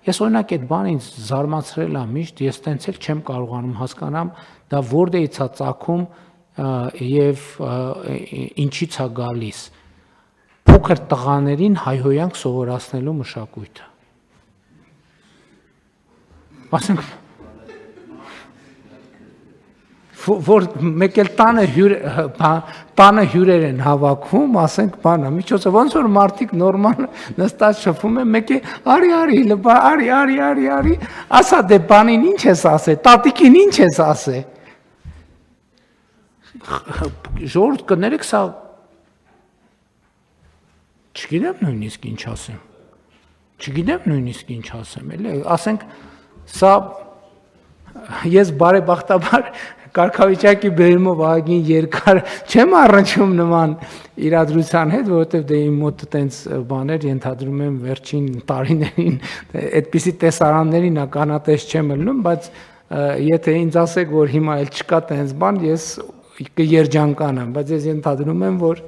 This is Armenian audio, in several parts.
Ես օրինակ այդ բանը ինձ զարմացրել է միշտ, ես տենց էլ չեմ կարողանում հասկանամ, դա որտեղից է ծագում եւ ինչից է գալիս։ Փոքր տղաներին հայհոյանք սովորացնելու մշակույթը։ Ասենք որ մեկ էլ տանը հյուրեր են հավաքում, ասենք բանը, միջոցը ոնց որ մարդիկ նորմալ նստած շփվում են, մեկ է արի, ասա դե բանին ինչ ես ասե, տատիկին ինչ ես ասե։ Ժողովուրդ կներեք, սա չգիտեմ նույնիսկ ինչ ասեմ, էլի, ասենք սա ես բարեբախտաբար կարգավիճակի բերումով ահագին երկար չեմ առնչում նման իրադրության հետ, որովհետև դե իմ մոտ տենց բաներ ենթադրում եմ վերջին տարիներին այդպիսի տեսարաններին ականատես չեմ ելնում, բայց եթե ինձ ասեք, որ հիմա էլ չկա տենց բան, ես կերջանկանամ, բայց ես ենթադրում եմ, որ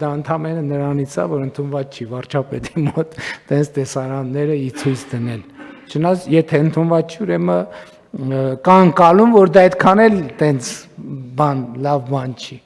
դա ընդամենը նրանից է, որ ընդունված չի վարչապետի մոտ տենց տեսարանները ի ցույց դնել։ Չնայած եթե ընդունված չի, ուրեմն կան կալում, որ դա այդքան էլ տենց բան, լավ բան չի։